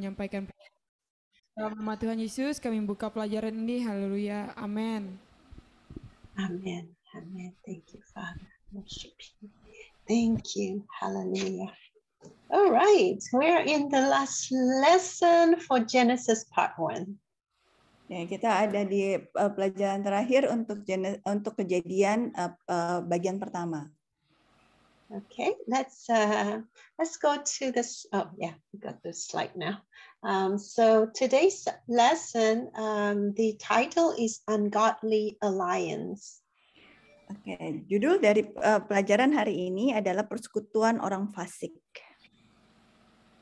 menyampaikan. Dalam nama Tuhan Yesus kami buka pelajaran ini. Haleluya. Amin. Amen. Amen. Thank you, Father. Worship you. Thank you. Hallelujah. All right. We're in the last lesson for Genesis part 1. Ya, kita ada di pelajaran terakhir untuk kejadian bagian pertama. Okay, let's go to this. Oh yeah, we got this slide now. So today's lesson, the title is Ungodly Alliance. Oke, judul dari pelajaran hari ini adalah persekutuan orang fasik.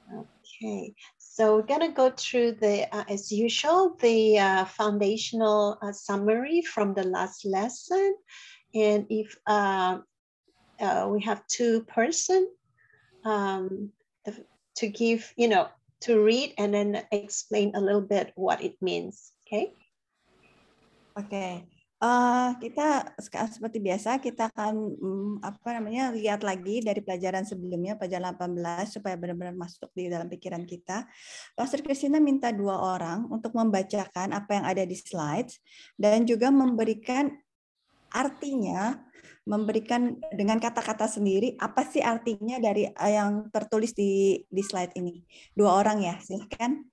Okay, so we're gonna go through the, as usual, the foundational summary from the last lesson, and if we have two person to give, to read and then explain a little bit what it means. Okay. Oke. Kita seperti biasa kita akan lihat lagi dari pelajaran sebelumnya, pelajaran 18 supaya benar-benar masuk di dalam pikiran kita. Pastor Christina minta 2 orang untuk membacakan apa yang ada di slides dan juga memberikan artinya, memberikan dengan kata-kata sendiri apa sih artinya dari yang tertulis di slide ini. 2 orang ya, silakan.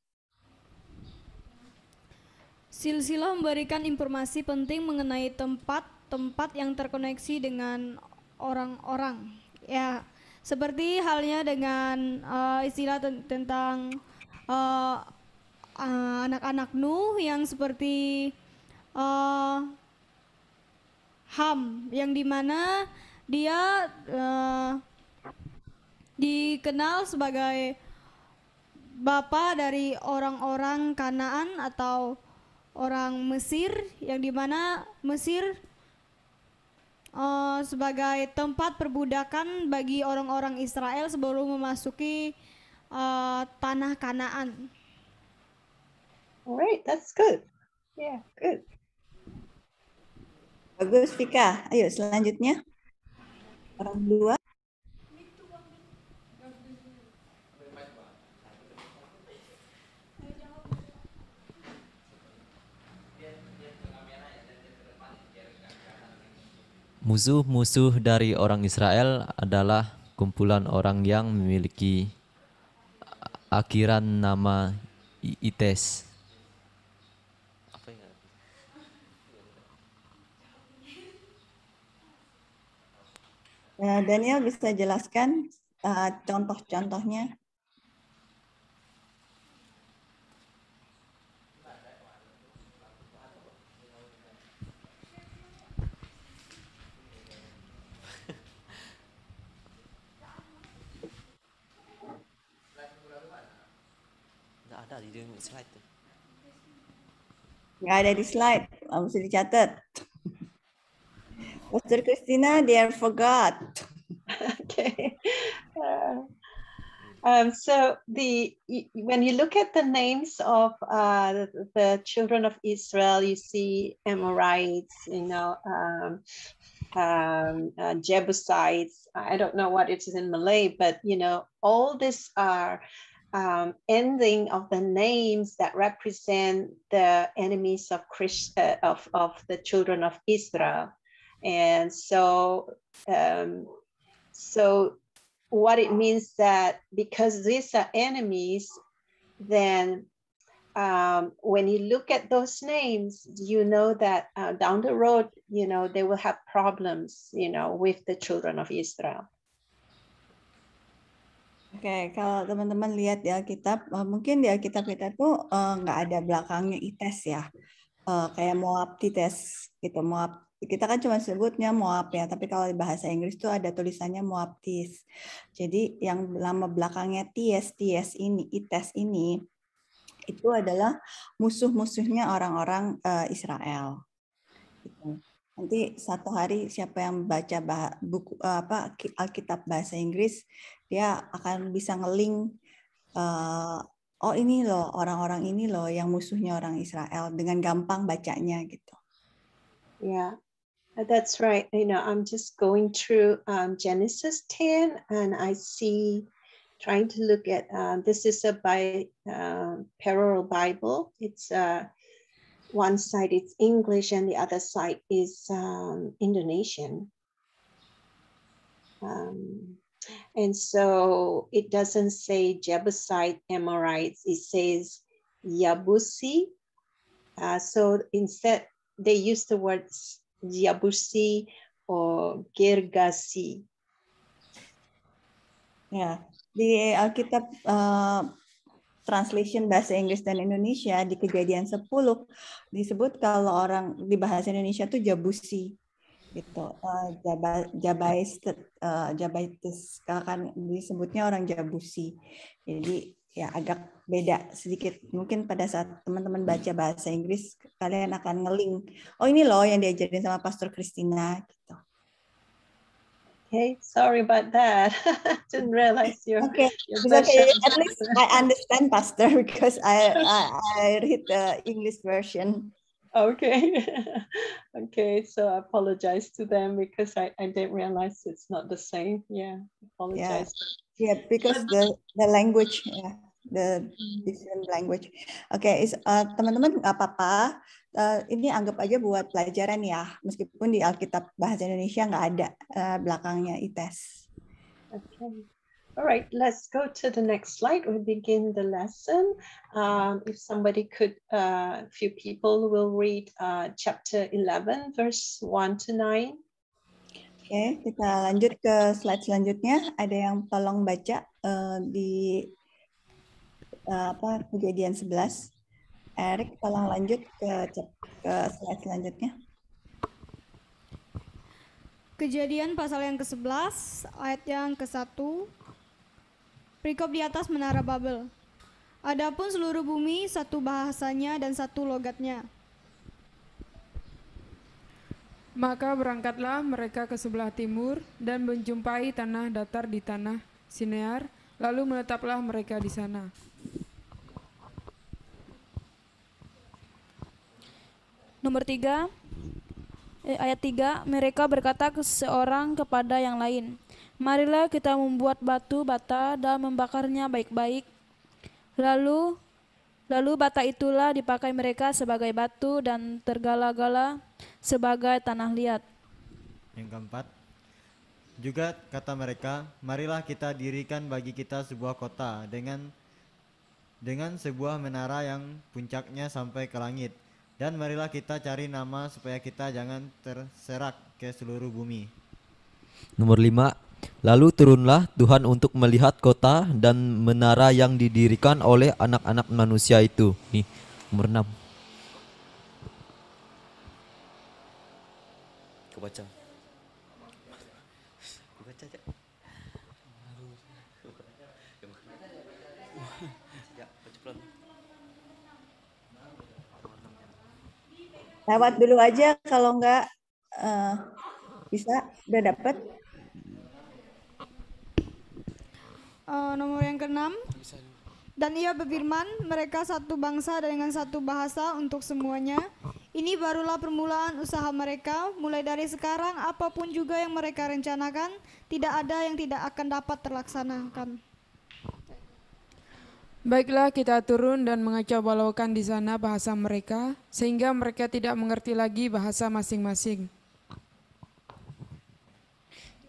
Silsilah memberikan informasi penting mengenai tempat-tempat yang terkoneksi dengan orang-orang. Ya, seperti halnya dengan istilah tentang anak-anak Nuh yang seperti Ham, yang dimana dia dikenal sebagai bapa dari orang-orang Kanaan atau orang Mesir, yang dimana Mesir sebagai tempat perbudakan bagi orang-orang Israel sebelum memasuki tanah Kanaan. Alright, that's good. Yeah, good. Bagus, Vika. Ayo selanjutnya. Orang kedua. Musuh-musuh dari orang Israel adalah kumpulan orang yang memiliki akhiran nama Ites. Daniel bisa jelaskan contoh-contohnya? Nggak ada di slide, mesti dicatat. Pastor Christina, they are forgot. Okay. So when you look at the names of the children of Israel, you see Amorites, Jebusites. I don't know what it is in Malay, but all these are ending of the names that represent the enemies of the children of Israel. And so what it means that because these are enemies, then when you look at those names, you know that down the road, they will have problems, with the children of Israel. Oke, kalau teman-teman lihat di Alkitab, mungkin di Alkitab kita tuh nggak ada belakangnya Ites ya, kayak Moab Tites gitu. Moab kita kan cuma sebutnya Moab ya, tapi kalau di bahasa Inggris tuh ada tulisannya Moab Tis. Jadi yang nama belakangnya Ites ini itu adalah musuh-musuhnya orang-orang Israel. Gitu. Nanti satu hari siapa yang baca buku Alkitab bahasa Inggris, dia akan bisa ngeling oh ini loh orang-orang ini loh yang musuhnya orang Israel, dengan gampang bacanya gitu. Yeah, that's right. I'm just going through Genesis 10 and I see trying to look at, this is a parallel Bible. It's one side it's English and the other side is Indonesian. And so it doesn't say Jebusite, Amorites, it says Yabusi. So instead they use the words Yabusi or Girgasi. Ya, di Alkitab translation bahasa Inggris dan Indonesia di Kejadian 10 disebut kalau orang di bahasa Indonesia tuh Jabusi gitu. Jabaites kan disebutnya orang Jabusi. Jadi ya agak beda sedikit. Mungkin pada saat teman-teman baca bahasa Inggris kalian akan ngeling. Oh ini loh yang diajarin sama Pastor Christina gitu. Okay, sorry about that. Didn't realize your Okay, your it's okay. version. At least I understand, Pastor, because I read the English version. Okay. Okay, so I apologize to them because I didn't realize it's not the same. Yeah, apologize. Yeah, because the language, the different language. Okay, teman-teman nggak apa-apa. Ini anggap aja buat pelajaran ya, meskipun di Alkitab bahasa Indonesia nggak ada belakangnya ITES. Okay. All right, let's go to the next slide. We'll begin the lesson. If somebody could, a few people will read chapter 11, verse 1 to 9. Oke, kita lanjut ke slide selanjutnya. Ada yang tolong baca di Kejadian 11. Erik, tolong lanjut ke slide selanjutnya. Kejadian pasal yang ke-11, ayat yang ke-1. Perikop di atas menara Babel. Adapun seluruh bumi satu bahasanya dan satu logatnya. Maka berangkatlah mereka ke sebelah timur dan menjumpai tanah datar di tanah Sinear, lalu menetaplah mereka di sana. Nomor 3, ayat 3, mereka berkata seorang kepada yang lain, marilah kita membuat batu bata dan membakarnya baik-baik. Lalu bata itulah dipakai mereka sebagai batu dan tergala-gala sebagai tanah liat. Yang keempat, juga kata mereka, marilah kita dirikan bagi kita sebuah kota dengan sebuah menara yang puncaknya sampai ke langit. Dan marilah kita cari nama supaya kita jangan terserak ke seluruh bumi. Nomor 5. Lalu turunlah Tuhan untuk melihat kota dan menara yang didirikan oleh anak-anak manusia itu. Nih, nomor 6. Kau baca. Kau baca aja. Ya, baca pelan. Lewat dulu aja kalau enggak bisa. Udah dapat? Nomor yang ke-6. Dan ia berfirman, mereka satu bangsa dengan satu bahasa untuk semuanya. Ini barulah permulaan usaha mereka. Mulai dari sekarang, apapun juga yang mereka rencanakan, tidak ada yang tidak akan dapat terlaksanakan. Baiklah, kita turun dan mengacau balaukan di sana bahasa mereka, sehingga mereka tidak mengerti lagi bahasa masing-masing.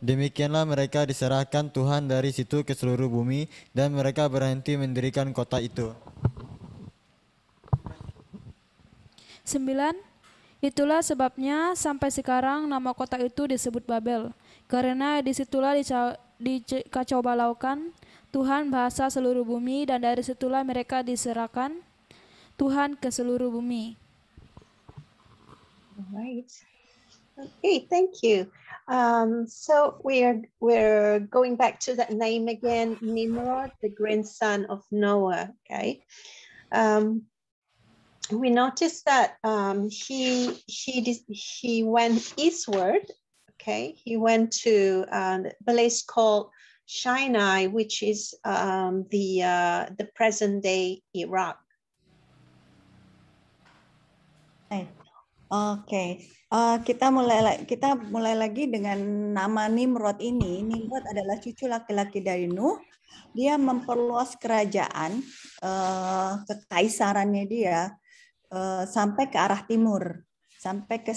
Demikianlah mereka diserahkan Tuhan dari situ ke seluruh bumi, dan mereka berhenti mendirikan kota itu. 9. Itulah sebabnya sampai sekarang nama kota itu disebut Babel, karena disitulah dikacau balaukan Tuhan bahasa seluruh bumi, dan dari situlah mereka diserahkan Tuhan ke seluruh bumi. All right. Okay, thank you. So we're going back to that name again, Nimrod, the grandson of Noah. Okay, we noticed that he went eastward. Okay, he went to the place called Sinai, which is the present day Iraq. Oke, kita mulai lagi dengan nama Nimrod ini. Nimrod adalah cucu laki-laki dari Nuh. Dia memperluas kerajaan, kekaisarannya dia sampai ke arah timur, sampai ke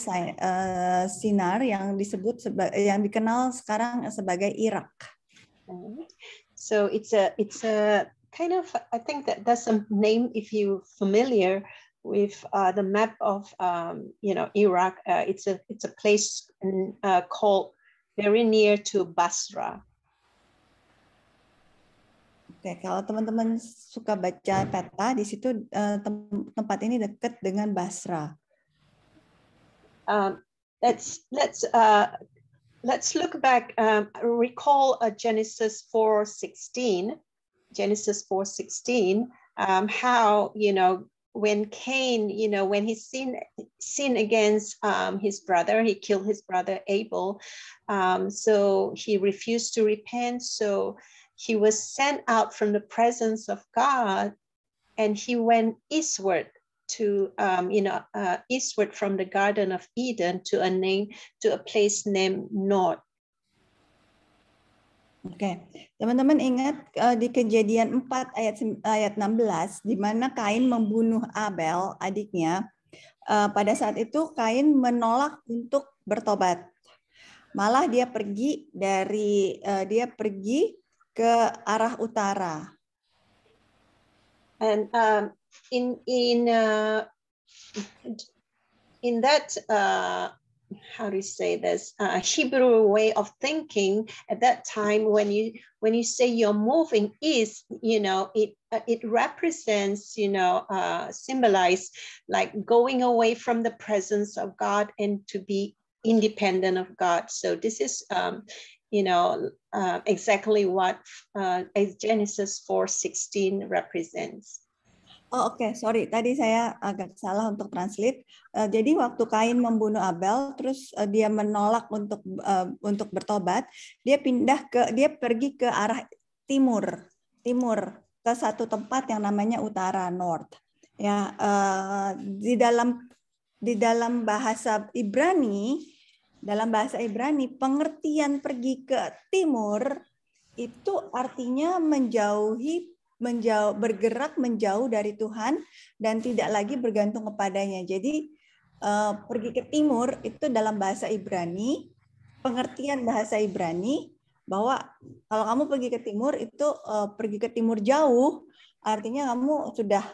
Sinar yang yang dikenal sekarang sebagai Irak. So it's a kind of, I think that's a name if you familiar with the map of Iraq. It's a place called very near to Basra. Oke, kalau teman-teman suka baca peta di situ tempat ini dekat dengan Basra. Let's look back. Recall Genesis 4:16. Genesis 4:16. How when Cain, when he sinned against his brother, he killed his brother Abel. So he refused to repent. So he was sent out from the presence of God, and he went eastward to eastward from the Garden of Eden to a place named Nod. Oke, teman-teman ingat di Kejadian 4 ayat 16 di mana Kain membunuh Abel adiknya. Pada saat itu Kain menolak untuk bertobat. Malah dia pergi ke arah utara. And in that how do you say this Hebrew way of thinking at that time, when you say you're moving east, it represents, symbolize like going away from the presence of God and to be independent of God. So this is exactly what Genesis 4:16 represents. Oh oke, sorry. Tadi saya agak salah untuk translate. Jadi waktu Kain membunuh Abel, terus dia menolak untuk bertobat, dia pergi ke arah timur ke satu tempat yang namanya utara, north. Ya, di dalam bahasa Ibrani, pengertian pergi ke timur itu artinya bergerak menjauh dari Tuhan dan tidak lagi bergantung kepadanya. Jadi pergi ke timur itu dalam bahasa Ibrani, pengertian bahasa Ibrani bahwa kalau kamu pergi ke timur itu pergi ke timur jauh, artinya kamu sudah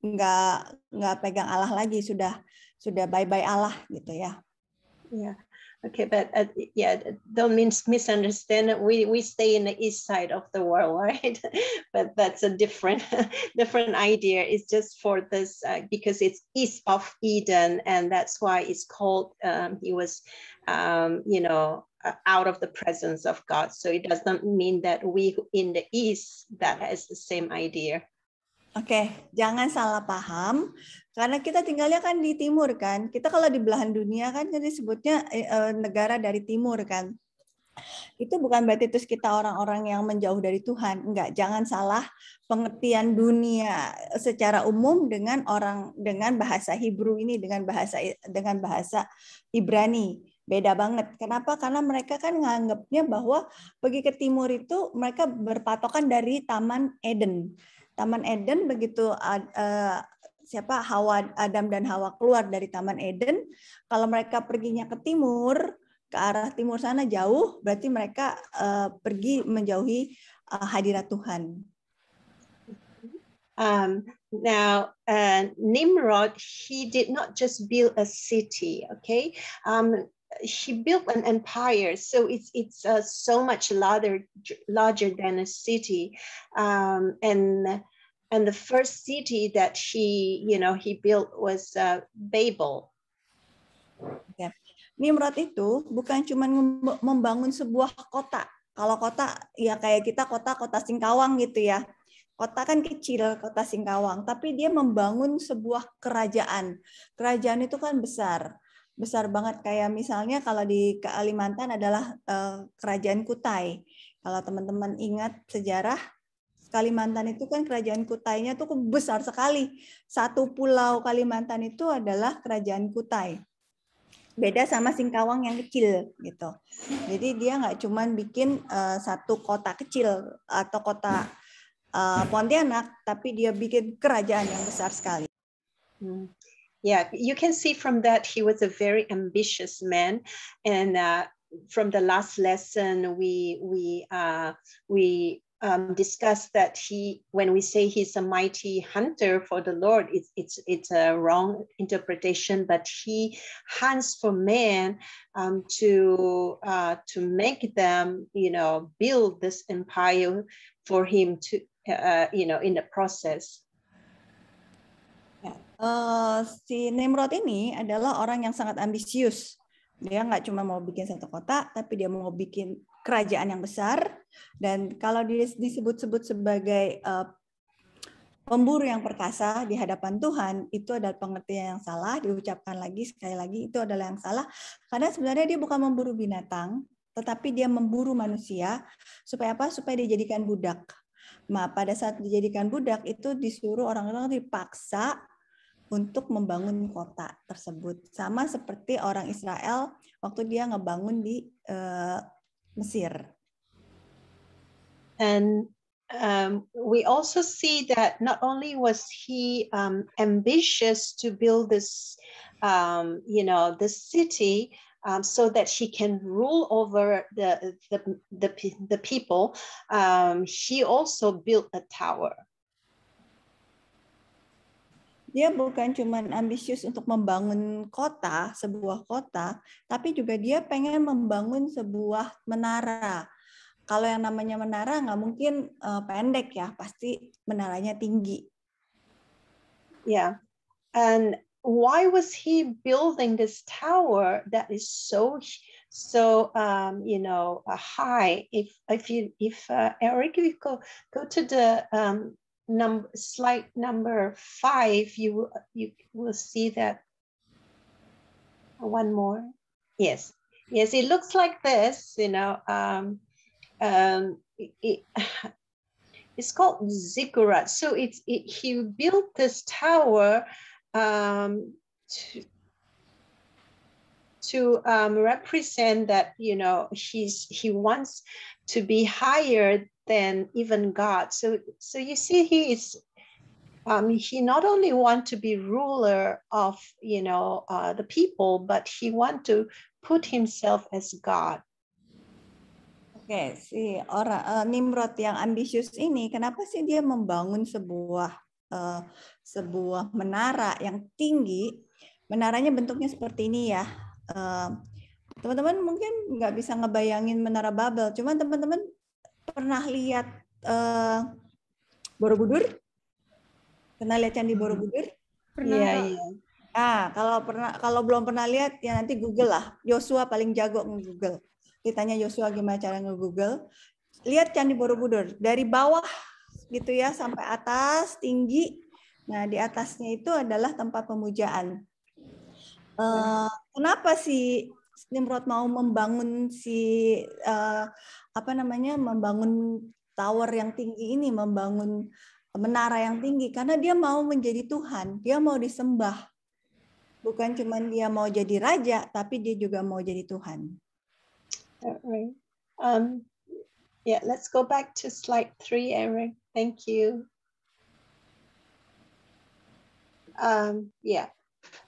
nggak pegang Allah lagi, sudah bye-bye Allah gitu ya. Yeah. Okay, but don't misunderstand. We stay in the east side of the world, right? But that's a different idea. It's just for this because it's east of Eden, and that's why it's called. He was, out of the presence of God. So it does not mean that we in the east that has the same idea. Oke, jangan salah paham, karena kita tinggalnya kan di timur kan. Kita kalau di belahan dunia kan disebutnya negara dari timur kan. Itu bukan berarti terus kita orang-orang yang menjauh dari Tuhan. Enggak, jangan salah pengertian dunia secara umum dengan bahasa Hebrew ini, dengan bahasa Ibrani. Beda banget. Kenapa? Karena mereka kan nganggapnya bahwa pergi ke timur itu mereka berpatokan dari Taman Eden. Taman Eden begitu Adam dan Hawa keluar dari Taman Eden, kalau mereka perginya ke timur, ke arah timur sana jauh, berarti mereka pergi menjauhi hadirat Tuhan. Now, Nimrod, he did not just build a city, okay? He built an empire, so it's so much larger than a city, and the first city that he built was Babel. Okay. Nimrod itu bukan cuma membangun sebuah kota. Kalau kota ya kayak kita kota Singkawang gitu ya. Kota kan kecil, kota Singkawang, tapi dia membangun sebuah kerajaan. Kerajaan itu kan besar banget, kayak misalnya kalau di Kalimantan adalah Kerajaan Kutai. Kalau teman-teman ingat sejarah Kalimantan itu kan kerajaan Kutainya tuh besar sekali. Satu pulau Kalimantan itu adalah kerajaan Kutai. Beda sama Singkawang yang kecil gitu. Jadi dia nggak cuman bikin satu kota kecil atau kota Pontianak, tapi dia bikin kerajaan yang besar sekali. Yeah, you can see from that he was a very ambitious man, and from the last lesson we discussed that when we say he's a mighty hunter for the Lord, it's a wrong interpretation, but he hunts for men to make them, build this empire for him to, in the process. Si Nimrod ini adalah orang yang sangat ambisius. Dia nggak cuma mau bikin satu kota, tapi dia mau bikin kerajaan yang besar. Dan kalau disebut-sebut sebagai pemburu yang perkasa di hadapan Tuhan, itu adalah pengertian yang salah. Diucapkan lagi, sekali lagi, itu adalah yang salah. Karena sebenarnya dia bukan memburu binatang, tetapi dia memburu manusia. Supaya apa? Supaya dijadikan budak. Nah, pada saat dijadikan budak, itu disuruh orang-orang dipaksa untuk membangun kota tersebut. Sama seperti orang Israel waktu dia ngebangun di Mesir. And we also see that not only was he ambitious to build this, this city, so that he can rule over the people, he also built a tower. Dia bukan cuma ambisius untuk membangun kota, sebuah kota, tapi juga dia pengen membangun sebuah menara. Kalau yang namanya menara nggak mungkin pendek ya, pasti menaranya tinggi. Yeah, and why was he building this tower that is so high? If Eric, if you go to the slide number 5, you will see that. One more. Yes, it looks like this. It's called ziggurat. So he built this tower to represent that he wants to be higher than even God. So you see, he not only want to be ruler of the people, but he want to put himself as God. Oke, si orang Nimrod yang ambisius ini, kenapa sih dia membangun sebuah menara yang tinggi? Menaranya bentuknya seperti ini ya. Teman-teman mungkin nggak bisa ngebayangin menara Babel, cuman teman-teman pernah lihat Borobudur? Pernah lihat Candi Borobudur? Pernah. Iya. Kalau belum pernah lihat ya nanti Google lah. Joshua paling jago nge-Google. Ditanya Joshua gimana cara nge-Google. Lihat Candi Borobudur dari bawah gitu ya sampai atas tinggi. Nah, di atasnya itu adalah tempat pemujaan. Kenapa si Nimrod mau membangun membangun tower yang tinggi ini, membangun menara yang tinggi? Karena dia mau menjadi Tuhan, dia mau disembah. Bukan cuma dia mau jadi raja, tapi dia juga mau jadi Tuhan. Right. Let's go back to slide 3, Eric. Thank you.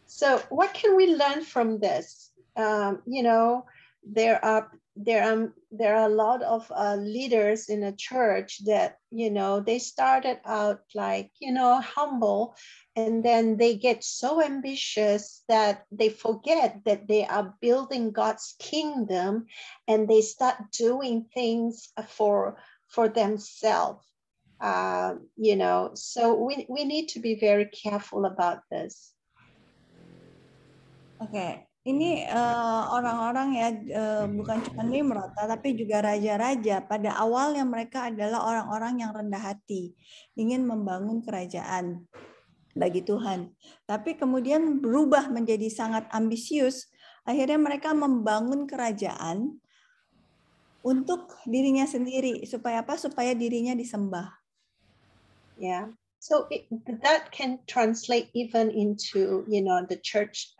So what can we learn from this? There are a lot of leaders in a church that they started out like humble, and then they get so ambitious that they forget that they are building God's kingdom, and they start doing things for themselves. So we need to be very careful about this. Oke, ini orang-orang ya bukan cuma Nimrod, tapi juga raja-raja. Pada awalnya mereka adalah orang-orang yang rendah hati, ingin membangun kerajaan bagi Tuhan. Tapi kemudian berubah menjadi sangat ambisius. Akhirnya mereka membangun kerajaan untuk dirinya sendiri. Supaya apa? Supaya dirinya disembah. Yeah. So that can translate even into, the church,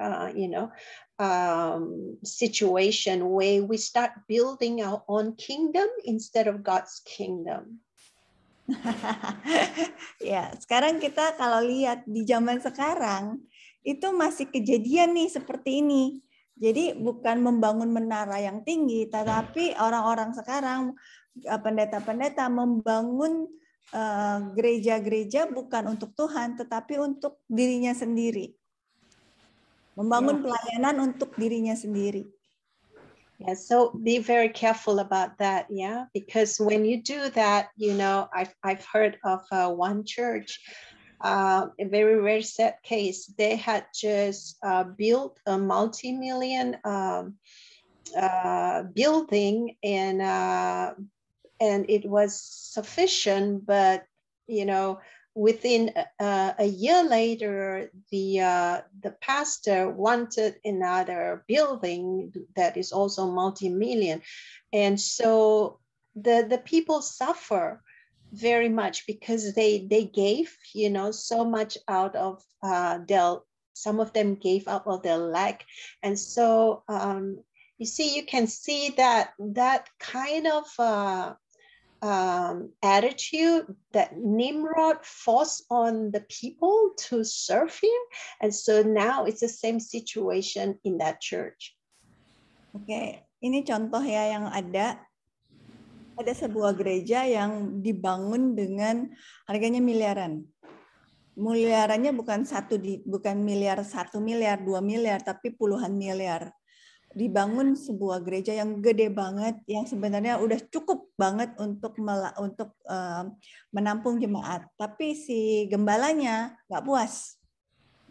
situation where we start building our own kingdom instead of God's kingdom. Ya, sekarang kita kalau lihat di zaman sekarang itu masih kejadian nih seperti ini. Jadi bukan membangun menara yang tinggi, tetapi orang-orang sekarang pendeta-pendeta membangun gereja-gereja bukan untuk Tuhan, tetapi untuk dirinya sendiri. Membangun pelayanan untuk dirinya sendiri. Yeah, so be very careful about that, yeah, because when you do that, I've heard of one church, a very, very sad case. They had just built a multi-million building, and it was sufficient, but within a year later, the pastor wanted another building that is also multi-million, and so the people suffer very much because they gave so much out of some of them gave up of their lack, and so you can see that kind of attitude that Nimrod forced on the people to serve him, and so now it's the same situation in that church. Oke, ini contoh ya yang ada sebuah gereja yang dibangun dengan harganya miliaran. Miliarannya bukan miliar 1 miliar, 2 miliar, tapi puluhan miliar. Dibangun sebuah gereja yang gede banget, yang sebenarnya udah cukup banget untuk menampung jemaat. Tapi si gembalanya nggak puas.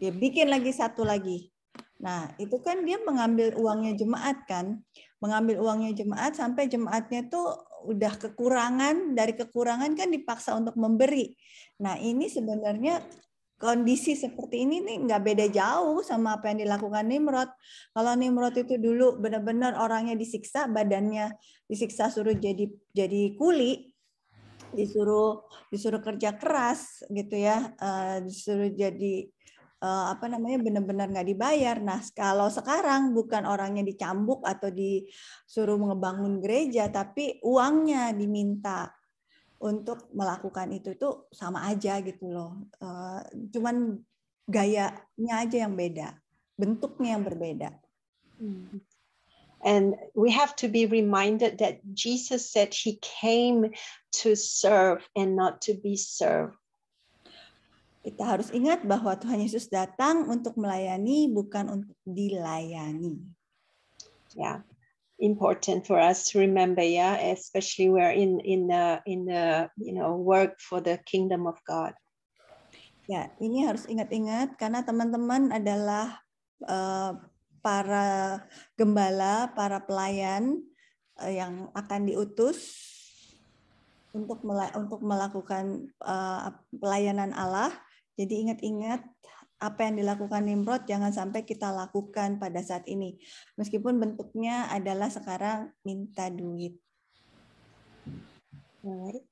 Dia bikin lagi satu lagi. Nah, itu kan dia mengambil uangnya jemaat kan. Mengambil uangnya jemaat sampai jemaatnya tuh udah kekurangan, dari kekurangan kan dipaksa untuk memberi. Nah, ini sebenarnya kondisi seperti ini nih nggak beda jauh sama apa yang dilakukan Nimrod. Kalau Nimrod itu dulu benar-benar orangnya disiksa, badannya disiksa, suruh jadi kuli, disuruh kerja keras gitu ya, disuruh jadi benar-benar nggak dibayar. Nah, kalau sekarang bukan orangnya dicambuk atau disuruh ngebangun gereja, tapi uangnya diminta untuk melakukan itu tuh sama aja gitu loh. Cuman gayanya aja yang beda, bentuknya yang berbeda. And we have to be reminded that Jesus said he came to serve and not to be served. Kita harus ingat bahwa Tuhan Yesus datang untuk melayani, bukan untuk dilayani. Yeah. Important for us to remember, yeah, especially we're in work for the kingdom of God. Ya, ini harus ingat-ingat karena teman-teman adalah para gembala, para pelayan yang akan diutus untuk melakukan pelayanan Allah. Jadi ingat-ingat apa yang dilakukan Nimrod jangan sampai kita lakukan pada saat ini. Meskipun bentuknya adalah sekarang minta duit. Right.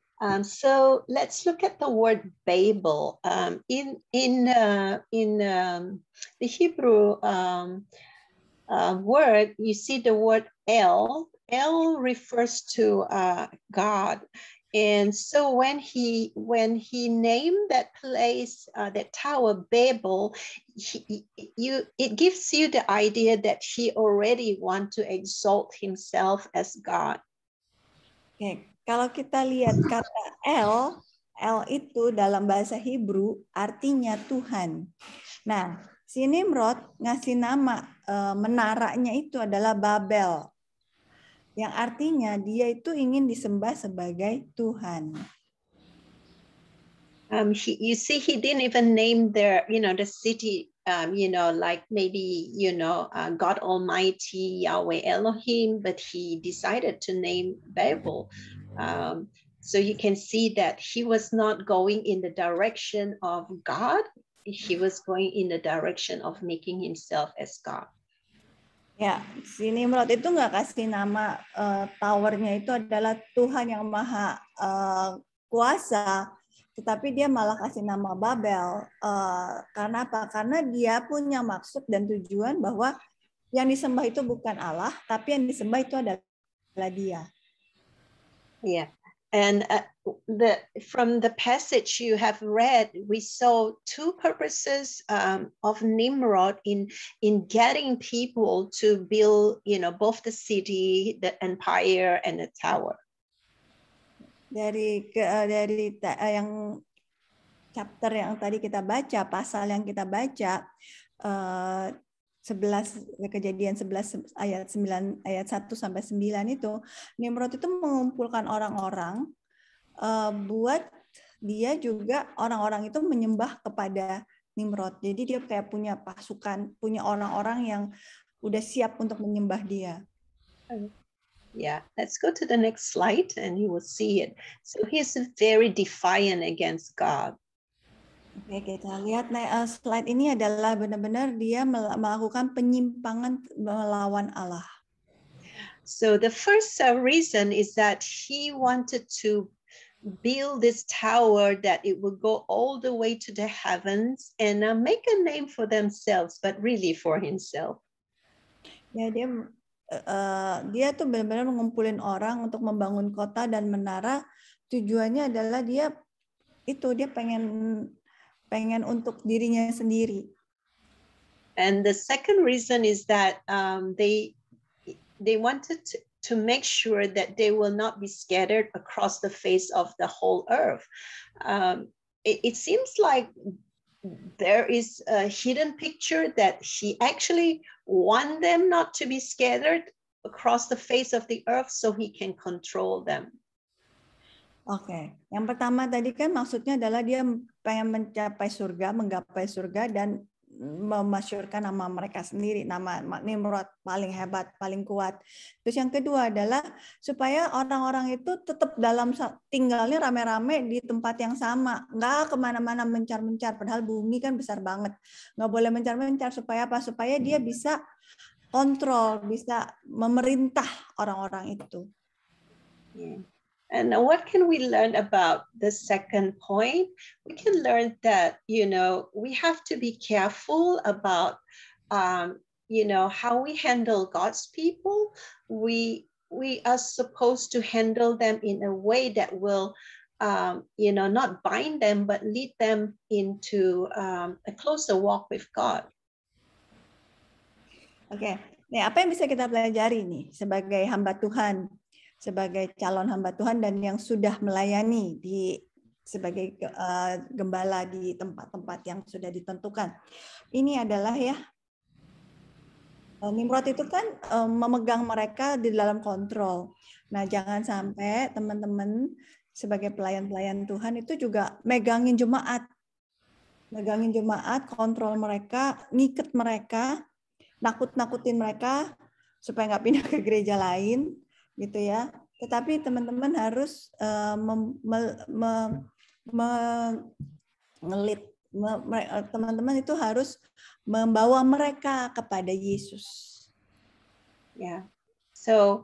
So let's look at the word Babel. In the Hebrew word, you see the word El. El refers to God. And so when he named that place, that tower Babel, it gives you the idea that he already want to exalt himself as God. Oke, kalau kita lihat kata El itu dalam bahasa Hebrew artinya Tuhan. Nah, si Nimrod ngasih nama menaranya itu adalah Babel. Yang artinya dia itu ingin disembah sebagai Tuhan. You see, he didn't even name the city, like maybe, God Almighty, Yahweh Elohim, but he decided to name Babel. So you can see that he was not going in the direction of God. He was going in the direction of making himself as God. Ya, si Nimrod itu nggak kasih nama towernya itu adalah Tuhan yang maha kuasa, tetapi dia malah kasih nama Babel. Karena apa? Karena dia punya maksud dan tujuan bahwa yang disembah itu bukan Allah, tapi yang disembah itu adalah dia. Yeah. And from the passage you have read, we saw two purposes of Nimrod in getting people to build, both the city, the empire, and the tower. Dari yang chapter yang tadi kita baca, pasal yang kita baca, 11 Kejadian 11 ayat 9 ayat 1 sampai 9 itu, Nimrod itu mengumpulkan orang-orang buat dia juga orang-orang itu menyembah kepada Nimrod. Jadi dia kayak punya pasukan, punya orang-orang yang udah siap untuk menyembah dia. Yeah, let's go to the next slide and you will see it. So he's very defiant against God. Oke, kita lihat slide ini adalah benar-benar dia melakukan penyimpangan melawan Allah. So the first reason is that he wanted to build this tower that it would go all the way to the heavens and make a name for themselves, but really for himself. Ya, dia tuh benar-benar mengumpulin orang untuk membangun kota dan menara. Tujuannya adalah dia pengen untuk dirinya sendiri. And the second reason is that they wanted to make sure that they will not be scattered across the face of the whole earth. It seems like there is a hidden picture that he actually want them not to be scattered across the face of the earth so he can control them. Oke, yang pertama tadi kan maksudnya adalah dia pengen menggapai surga dan memasyurkan nama mereka sendiri, nama Nimrod paling hebat, paling kuat. Terus yang kedua adalah supaya orang-orang itu tetap tinggalnya rame-rame di tempat yang sama, nggak kemana-mana mencar-mencar, padahal bumi kan besar banget. Nggak boleh mencar-mencar, supaya apa? Supaya dia bisa kontrol, bisa memerintah orang-orang itu. Yeah. And what can we learn about the second point? We can learn that, we have to be careful about, how we handle God's people. We are supposed to handle them in a way that will, not bind them, but lead them into a closer walk with God. Oke, nih apa yang bisa kita pelajari nih sebagai hamba Tuhan? Sebagai calon hamba Tuhan dan yang sudah melayani sebagai gembala di tempat-tempat yang sudah ditentukan. Ini adalah Nimrod itu kan memegang mereka di dalam kontrol. Nah, jangan sampai teman-teman sebagai pelayan-pelayan Tuhan itu juga megangin jemaat, kontrol mereka, ngiket mereka, nakut-nakutin mereka supaya nggak pindah ke gereja lain. Gitu ya, tetapi teman-teman harus teman-teman itu harus membawa mereka kepada Yesus. Yeah. So,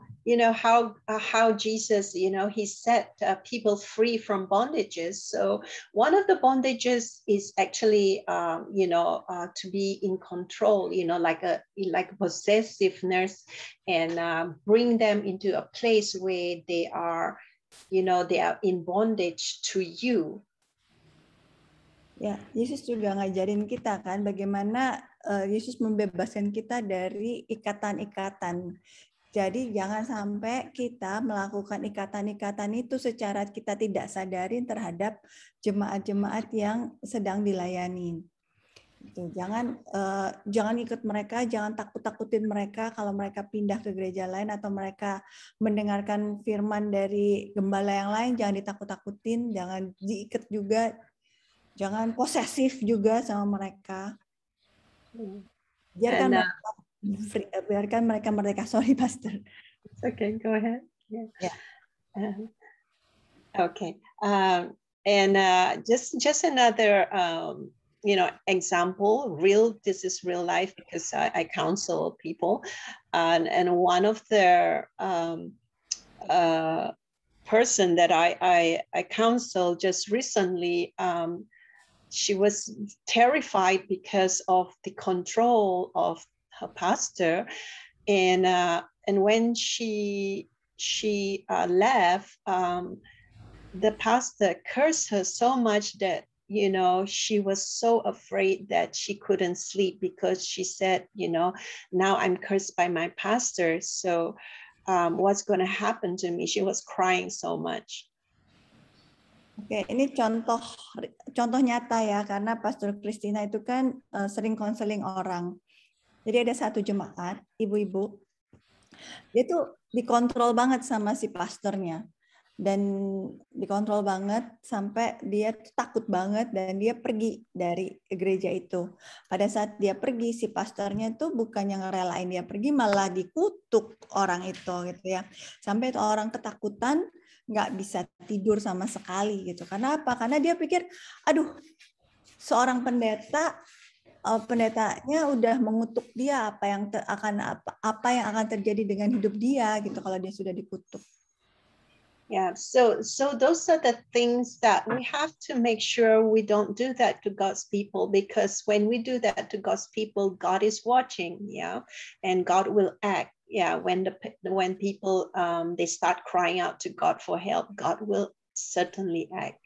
how Jesus, he set people free from bondages. So one of the bondages is actually, to be in control, like possessiveness, and bring them into a place where they are in bondage to you. Ya, Yesus juga ngajarin kita kan bagaimana Yesus membebaskan kita dari ikatan-ikatan. Jadi jangan sampai kita melakukan ikatan-ikatan itu secara kita tidak sadari terhadap jemaat-jemaat yang sedang dilayani. Jangan ikut mereka, jangan takut-takutin mereka kalau mereka pindah ke gereja lain atau mereka mendengarkan firman dari gembala yang lain, jangan ditakut-takutin, jangan diikat juga, jangan posesif juga sama mereka. Biarkan mereka merdeka. Sorry, Pastor. It's okay, go ahead. Yeah. Okay. And just another, example. This is real life because I counsel people, and one of their person that I counseled just recently, she was terrified because of the control of her pastor, and when she left, the pastor cursed her so much that she was so afraid that she couldn't sleep, because she said, now I'm cursed by my pastor, so what's going to happen to me? She was crying so much. Oke, ini contoh nyata ya, karena Pastor Christina itu kan sering konseling orang. Jadi ada satu jemaat, ibu-ibu, dia tuh dikontrol banget sama si pastornya. Dan dikontrol banget sampai dia takut banget dan dia pergi dari gereja itu. Pada saat dia pergi, si pastornya tuh bukannya ngerelain dia pergi, malah dikutuk orang itu gitu ya. Sampai itu orang ketakutan, nggak bisa tidur sama sekali gitu. Karena apa? Karena dia pikir, aduh, seorang pendetanya udah mengutuk dia, apa yang akan terjadi dengan hidup dia gitu kalau dia sudah dikutuk. Yeah, so those are the things that we have to make sure we don't do that to God's people, because when we do that to God's people, God is watching, yeah, and God will act. Yeah, when people they start crying out to God for help, God will certainly act.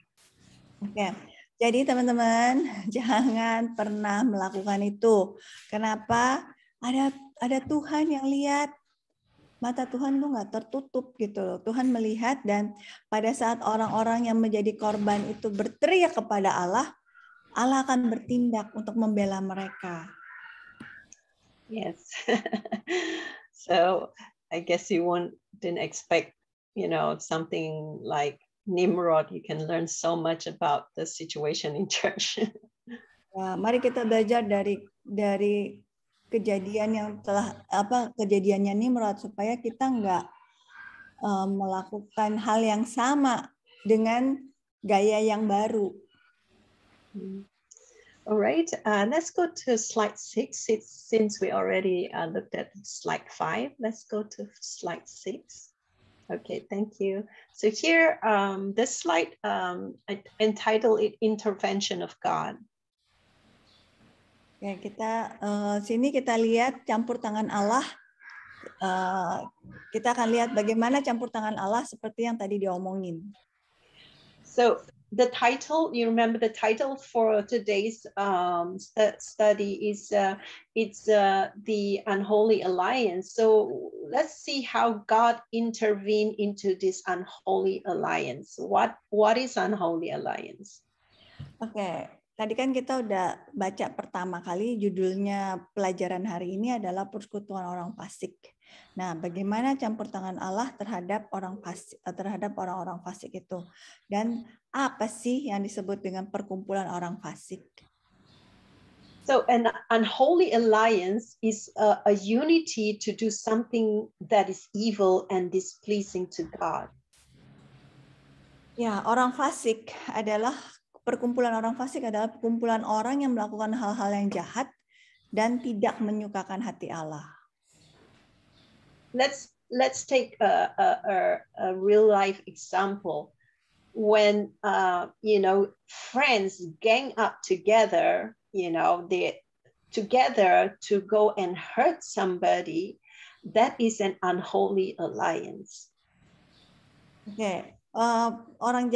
Oke. Jadi teman-teman, jangan pernah melakukan itu. Kenapa? Ada Tuhan yang lihat. Mata Tuhan tuh nggak tertutup gitu loh. Tuhan melihat, dan pada saat orang-orang yang menjadi korban itu berteriak kepada Allah, Allah akan bertindak untuk membela mereka. Yes. So I guess you didn't expect, something like Nimrod. You can learn so much about the situation in church. Ya, mari kita belajar dari kejadian yang kejadiannya Nimrod, supaya kita nggak melakukan hal yang sama dengan gaya yang baru. All right, let's go to slide 6. Since we already looked at slide 5, let's go to slide 6. Okay, thank you. So here, this slide, entitled it Intervention of God. Ya, sini kita lihat campur tangan Allah. Kita akan lihat bagaimana campur tangan Allah seperti yang tadi diomongin. So the title, you remember the title for today's study is it's the Unholy Alliance. So let's see how God intervened into this unholy alliance. What is unholy alliance? Oke. Tadi kan kita udah baca pertama kali, judulnya pelajaran hari ini adalah persekutuan orang fasik. Nah, bagaimana campur tangan Allah terhadap orang-orang fasik itu? Dan apa sih yang disebut dengan perkumpulan orang fasik? So an unholy alliance is a unity to do something that is evil and displeasing to God. Ya, perkumpulan orang fasik adalah perkumpulan orang yang melakukan hal-hal yang jahat dan tidak menyukakan hati Allah. Let's take a real life example. When friends gang up together, they together to go and hurt somebody, that is an unholy alliance. Okay. Orang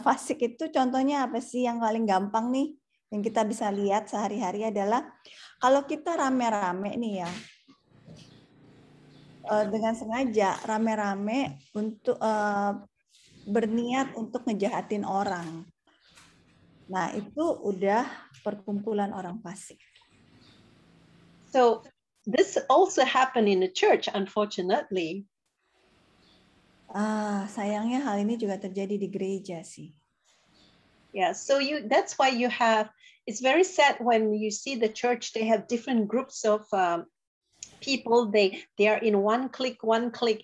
fasik itu contohnya apa sih yang paling gampang nih yang kita bisa lihat sehari-hari adalah kalau kita rame-rame nih ya, dengan sengaja rame-rame untuk berniat untuk ngejahatin orang. Nah, itu udah perkumpulan orang fasik. So this also happened in the church, unfortunately. Sayangnya hal ini juga terjadi di gereja sih. Yeah, so that's why you have, it's very sad when you see the church, they have different groups of people, they are in one clique,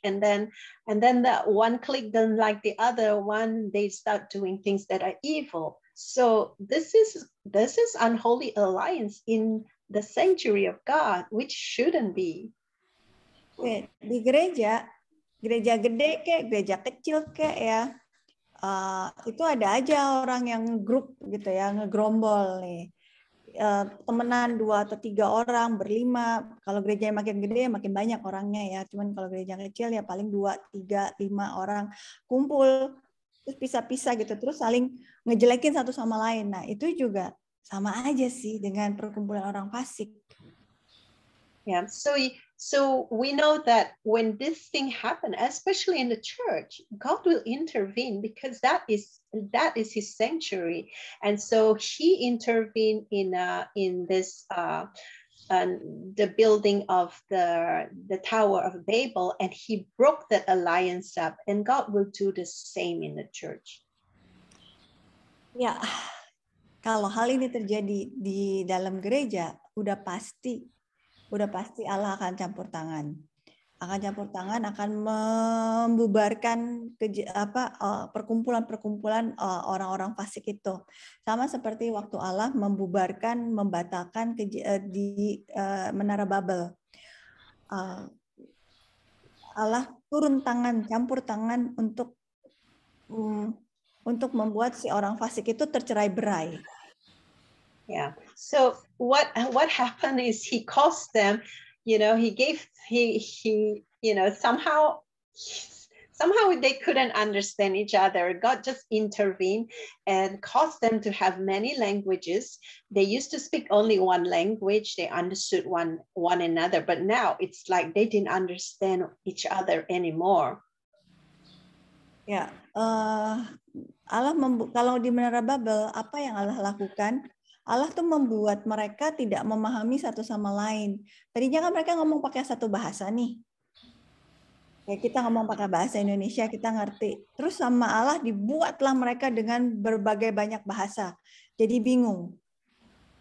and then the one clique doesn't like the other one, they start doing things that are evil. So this is unholy alliance in the sanctuary of God, which shouldn't be. Di gereja gereja gede kayak gereja kecil kayak ya, itu ada aja orang yang grup gitu ya, ngegrombol nih. Temenan 2 atau 3 orang, berlima. Kalau gereja yang makin gede makin banyak orangnya ya. Cuman kalau gereja kecil ya paling 2, 3, 5 orang kumpul terus pisah-pisah gitu, terus saling ngejelekin satu sama lain. Nah, itu juga sama aja sih dengan perkumpulan orang fasik. Yeah, so we know that when this thing happened, especially in the church, God will intervene because that is His sanctuary, and so He intervened in this the building of the Tower of Babel, and He broke that alliance up, and God will do the same in the church. Ya, kalau hal ini terjadi di dalam gereja, udah pasti Allah akan campur tangan. Akan membubarkan perkumpulan-perkumpulan orang-orang fasik itu. Sama seperti waktu Allah membatalkan di Menara Babel. Allah turun tangan, campur tangan untuk membuat si orang fasik itu tercerai-berai. Yeah. So what happened is He caused them, he somehow they couldn't understand each other. God just intervened and caused them to have many languages. They used to speak only one language. They understood one another, but now it's like they didn't understand each other anymore. Ya, Allah kalau di Menara Babel, apa yang Allah lakukan? Allah tuh membuat mereka tidak memahami satu sama lain. Tadinya kan mereka ngomong pakai satu bahasa nih. Ya, kita ngomong pakai bahasa Indonesia, kita ngerti. Terus sama Allah dibuatlah mereka dengan berbagai banyak bahasa. Jadi bingung.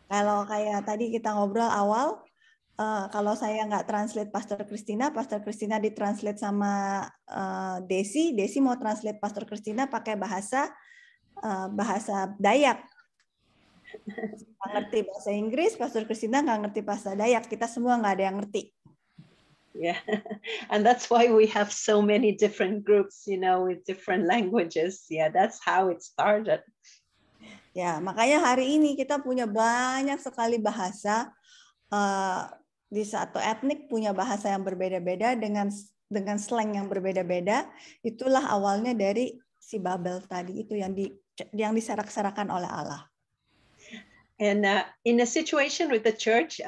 Kalau kayak tadi kita ngobrol awal, kalau saya nggak translate Pastor Christina ditranslate sama Desi mau translate Pastor Christina pakai bahasa Dayak. Nggak ngerti bahasa Inggris, Pastor Christina nggak ngerti bahasa Dayak, kita semua nggak ada yang ngerti. Yeah, and that's why we have so many different groups, with different languages. Yeah, that's how it started. Ya, makanya hari ini kita punya banyak sekali bahasa. Di satu etnik punya bahasa yang berbeda-beda dengan slang yang berbeda-beda. Itulah awalnya dari si Babel tadi itu yang diserak-serakan oleh Allah. And in a situation with the church,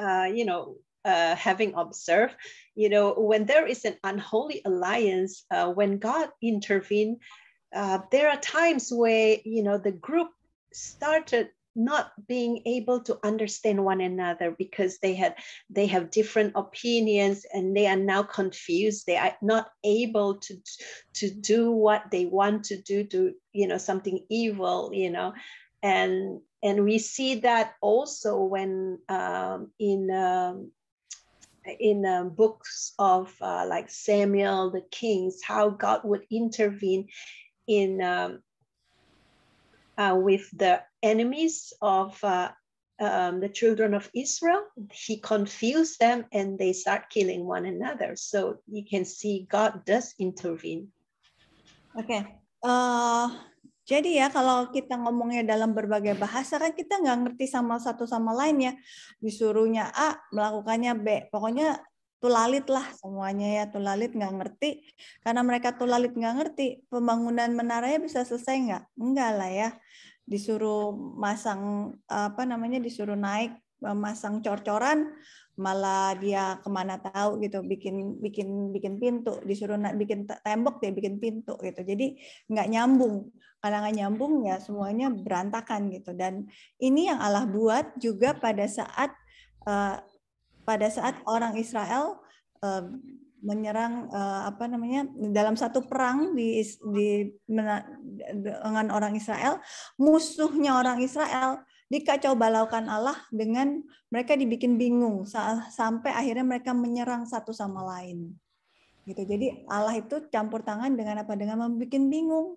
having observed, when there is an unholy alliance, when God intervened, there are times where, the group started not being able to understand one another because they have different opinions and they are now confused. They are not able to do what they want to do, something evil, and we see that also when in books of like Samuel, the kings, how God would intervene in with the enemies of the children of Israel. He confused them and they start killing one another. So you can see God does intervene. Oke. Jadi ya kalau kita ngomongnya dalam berbagai bahasa kan kita nggak ngerti satu sama lain ya. Disuruhnya A, melakukannya B. Pokoknya tulalit lah semuanya ya. Tulalit nggak ngerti. Karena mereka tulalit nggak ngerti, pembangunan menaranya bisa selesai nggak? Enggak lah ya. Disuruh disuruh naik, masang cor-coran, malah dia kemana tahu gitu, bikin pintu, disuruh bikin tembok dia bikin pintu gitu. Jadi nggak nyambung. Kalau nggak nyambung ya semuanya berantakan gitu. Dan ini yang Allah buat juga pada saat orang Israel menyerang dalam satu perang dengan orang Israel, musuhnya orang Israel dikacau balaukan Allah dengan mereka dibikin bingung sampai akhirnya mereka menyerang satu sama lain. Gitu. Jadi Allah itu campur tangan dengan apa? Dengan membuat bingung.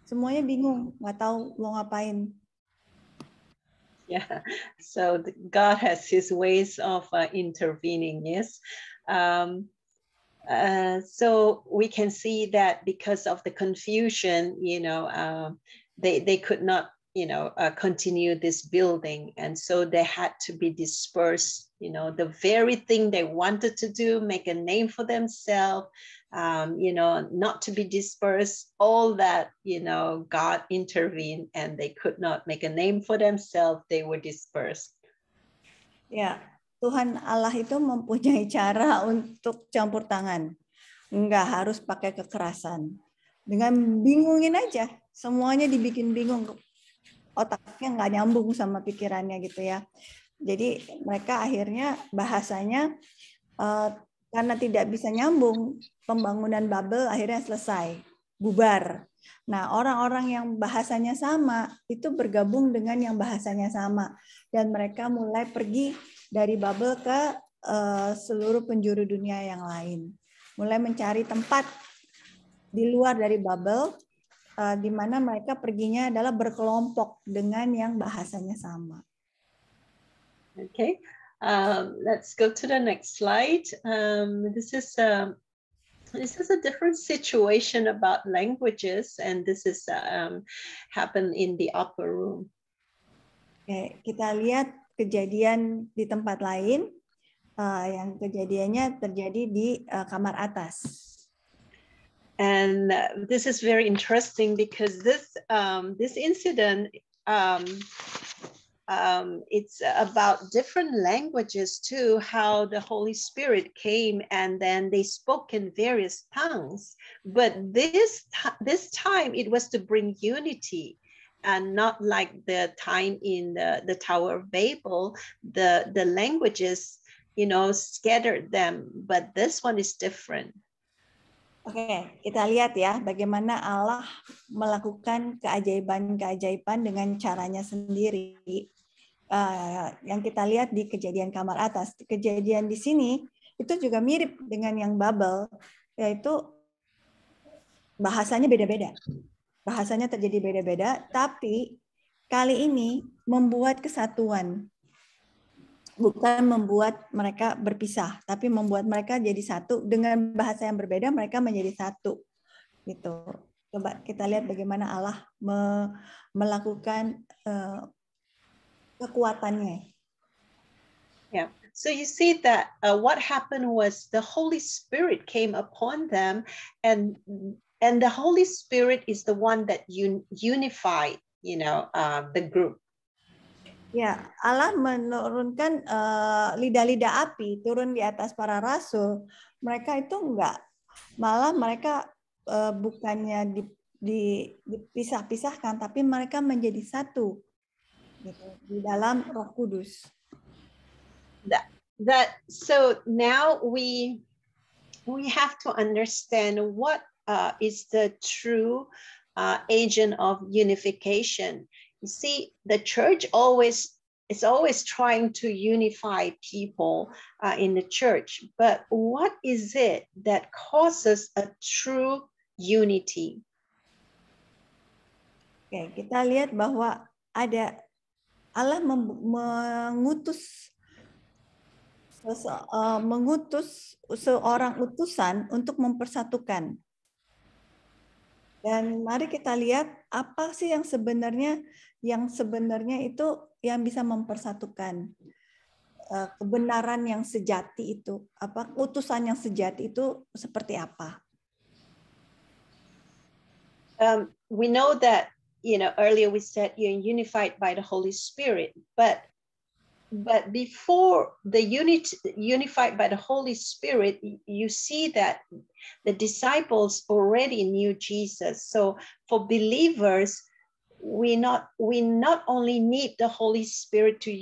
Semuanya bingung, nggak tahu mau ngapain. Yeah, so God has His ways of intervening. Yes. So we can see that because of the confusion, they could not, continue this building, and so they had to be dispersed. The very thing they wanted to do, make a name for themselves, not to be dispersed. All that, God intervened, and they could not make a name for themselves. They were dispersed. Ya, Tuhan Allah itu mempunyai cara untuk campur tangan. Nggak harus pakai kekerasan. Dengan bingungin aja, semuanya dibikin bingung. Otaknya nggak nyambung sama pikirannya gitu ya. Jadi mereka akhirnya bahasanya karena tidak bisa nyambung, pembangunan Babel akhirnya selesai, bubar. Nah, orang-orang yang bahasanya sama itu bergabung dengan yang bahasanya sama, dan mereka mulai pergi dari Babel ke seluruh penjuru dunia yang lain, mulai mencari tempat di luar dari Babel, di mana mereka perginya adalah berkelompok dengan yang bahasanya sama. Okay, let's go to the next slide. This is a different situation about languages, and this is happened in the upper room. Oke, kita lihat kejadian di tempat lain, yang kejadiannya terjadi di kamar atas. And this is very interesting because this incident, it's about different languages too, how the Holy Spirit came and then they spoke in various tongues. But this time it was to bring unity, and not like the time in the Tower of Babel, the languages, scattered them, but this one is different. Oke, kita lihat ya bagaimana Allah melakukan keajaiban-keajaiban dengan caranya sendiri. Yang kita lihat di kejadian kamar atas. Kejadian di sini itu juga mirip dengan yang Babel, yaitu bahasanya beda-beda. Bahasanya terjadi beda-beda, tapi kali ini membuat kesatuan. Bukan membuat mereka berpisah, tapi membuat mereka jadi satu. Dengan bahasa yang berbeda, mereka menjadi satu. Gitu. Coba kita lihat bagaimana Allah melakukan kekuatannya. Yeah. So you see that what happened was the Holy Spirit came upon them, and the Holy Spirit is the one that unified, the group. Ya, Allah menurunkan lidah-lidah api turun di atas para rasul. Mereka itu enggak, malah mereka bukannya dipisah-pisahkan, tapi mereka menjadi satu gitu, di dalam Roh Kudus. So now we have to understand what is the true agent of unification. You see, the church is always trying to unify people in the church, but what is it that causes a true unity? Oke, kita lihat bahwa ada Allah mengutus seorang utusan untuk mempersatukan. Dan mari kita lihat apa sih yang sebenarnya itu yang bisa mempersatukan. Kebenaran yang sejati itu, utusan yang sejati itu seperti apa? We know that, earlier we said you're unified by the Holy Spirit, but before the unified by the Holy Spirit, you see that the disciples already knew Jesus. So for believers, we not only need the Holy Spirit to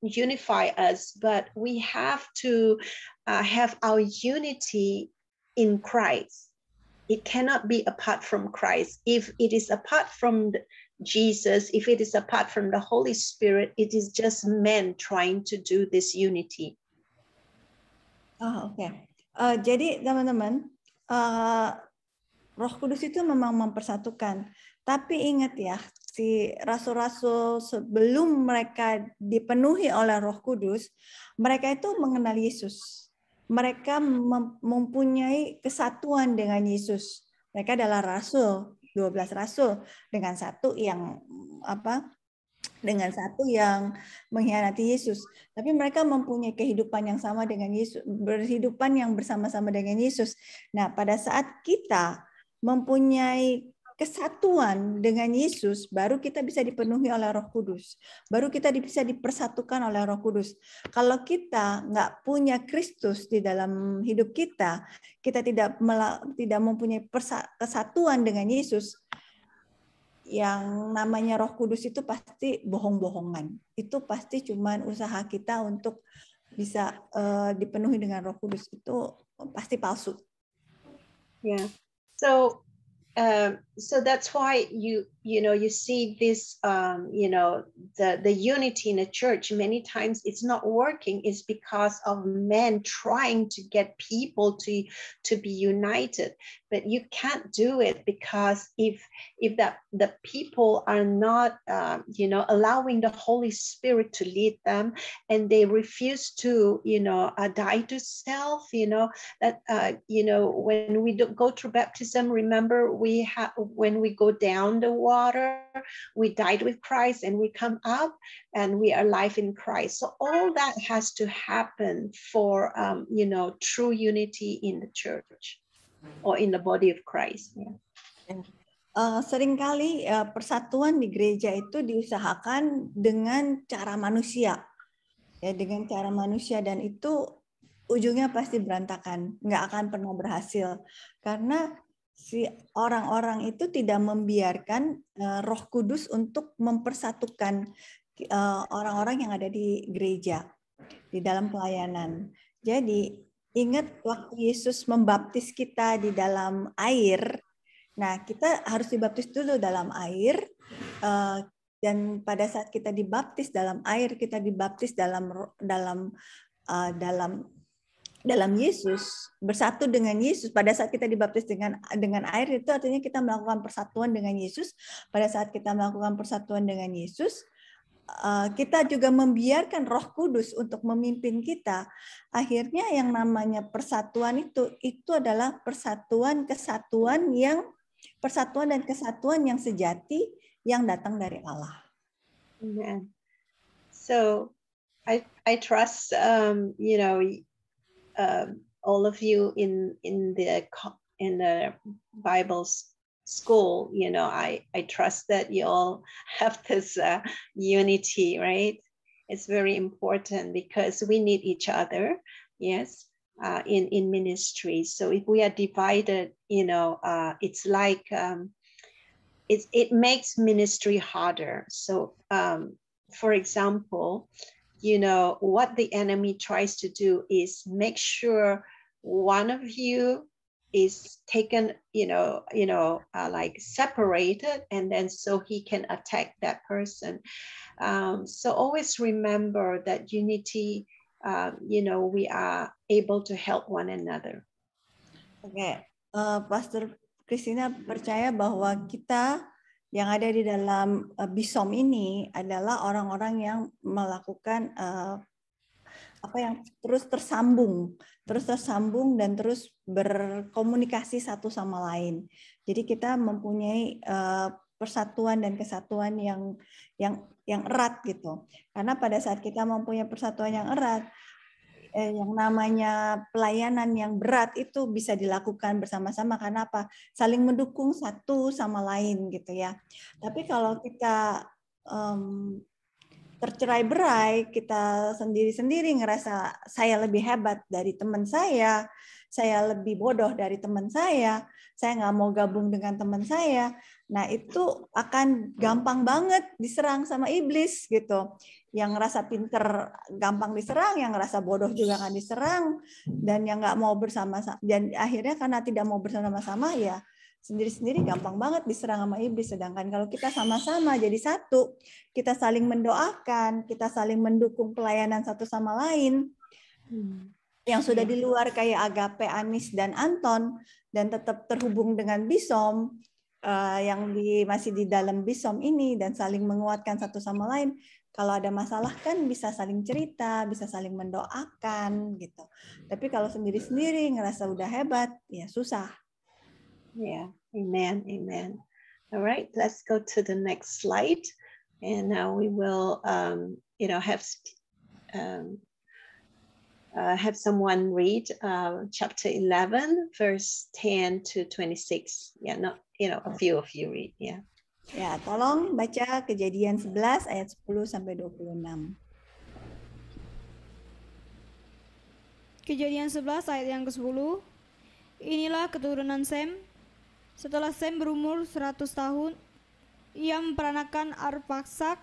unify us, but we have to have our unity in Christ. It cannot be apart from Christ. If it is apart from Jesus, if it is apart from the Holy Spirit, it is just men trying to do this unity. Oh, oke. Jadi teman-teman, Roh Kudus itu memang mempersatukan. Tapi ingat ya, si rasul-rasul sebelum mereka dipenuhi oleh Roh Kudus, mereka itu mengenal Yesus. mereka mempunyai kesatuan dengan Yesus. Mereka adalah rasul, 12 rasul dengan satu yang mengkhianati Yesus. Tapi mereka mempunyai kehidupan yang sama dengan Yesus, berhidupan yang bersama-sama dengan Yesus. Nah, pada saat kita mempunyai kesatuan dengan Yesus, baru kita bisa dipenuhi oleh Roh Kudus. Baru kita bisa dipersatukan oleh Roh Kudus. Kalau kita nggak punya Kristus di dalam hidup kita, kita tidak mempunyai kesatuan dengan Yesus, yang namanya Roh Kudus itu pasti bohong-bohongan. Itu pasti cuman usaha kita untuk bisa dipenuhi dengan Roh Kudus. Itu pasti palsu. Yeah. So that's why you see this the unity in the church many times it's not working. It's because of men trying to get people to be united, but you can't do it because if the people are not allowing the Holy Spirit to lead them, and they refuse to die to self, that when we go through baptism, remember when we go down the water, we died with Christ and we come up and we are alive in Christ. So all that has to happen for true unity in the church or in the body of Christ. Seringkali persatuan di gereja itu diusahakan dengan cara manusia, dengan cara manusia, dan itu ujungnya pasti berantakan, nggak akan pernah berhasil karena si orang-orang itu tidak membiarkan Roh Kudus untuk mempersatukan orang-orang yang ada di gereja di dalam pelayanan. Jadi ingat waktu Yesus membaptis kita di dalam air. Nah, kita harus dibaptis dulu dalam air, dan pada saat kita dibaptis dalam air, kita dibaptis dalam Yesus, bersatu dengan Yesus. Pada saat kita dibaptis dengan air, itu artinya kita melakukan persatuan dengan Yesus. Pada saat kita melakukan persatuan dengan Yesus, kita juga membiarkan Roh Kudus untuk memimpin kita. Akhirnya yang namanya persatuan itu adalah persatuan dan kesatuan yang sejati yang datang dari Allah. Amen. So I trust all of you in the Bible school, I trust that you all have this unity, right? It's very important because we need each other, yes, in ministry. So if we are divided, it's like it makes ministry harder. So for example, what the enemy tries to do is make sure one of you is taken, like separated, and then so he can attack that person. So always remember that unity, we are able to help one another. Oke, Pastor Christina percaya bahwa kita yang ada di dalam BISOM ini adalah orang-orang yang melakukan yang terus tersambung dan terus berkomunikasi satu sama lain. Jadi kita mempunyai persatuan dan kesatuan yang erat gitu. Karena pada saat kita mempunyai persatuan yang erat, yang namanya pelayanan yang berat itu bisa dilakukan bersama-sama. Karena apa? Saling mendukung satu sama lain gitu ya. Tapi kalau kita tercerai-berai, kita sendiri-sendiri ngerasa saya lebih hebat dari teman saya lebih bodoh dari teman saya nggak mau gabung dengan teman saya. Nah, itu akan gampang banget diserang sama iblis gitu. Yang ngerasa pinter gampang diserang, yang ngerasa bodoh juga akan diserang, dan yang nggak mau bersama-sama. Dan akhirnya karena tidak mau bersama-sama, ya sendiri-sendiri gampang banget diserang sama iblis. Sedangkan kalau kita sama-sama jadi satu, kita saling mendoakan, kita saling mendukung pelayanan satu sama lain, yang sudah di luar kayak Agape, Anis, dan Anton, dan tetap terhubung dengan BISOM, yang masih di dalam BISOM ini, dan saling menguatkan satu sama lain, kalau ada masalah kan bisa saling cerita, bisa saling mendoakan gitu. Tapi kalau sendiri-sendiri ngerasa udah hebat, ya susah. Yeah, amen, amen. All right, let's go to the next slide. And now we will, have someone read chapter 11, verse 10 to 26. Yeah, not, a few of you read, yeah. Ya, tolong baca Kejadian 11 ayat 10 sampai 26. Kejadian 11 ayat yang ke-10. Inilah keturunan Sem. Setelah Sem berumur 100 tahun, ia memperanakan Arpaksak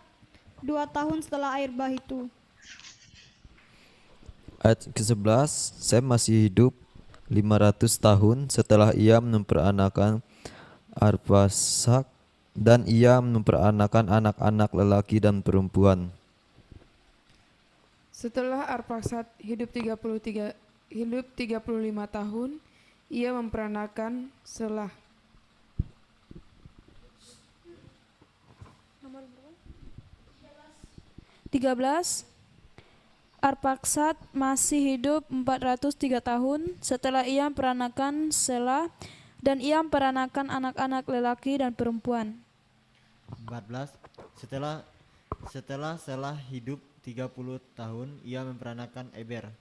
2 tahun setelah air bah itu. Ayat ke-11, Sem masih hidup 500 tahun setelah ia memperanakan Arpaksak, dan ia memperanakan anak-anak lelaki dan perempuan. Setelah Arpaksad hidup 35 tahun, ia memperanakan Selah. Nomor 13. Arpaksad masih hidup 403 tahun setelah ia memperanakan Selah, dan ia memperanakan anak-anak lelaki dan perempuan. 14. Setelah Selah hidup 30 tahun, ia memperanakan Eber.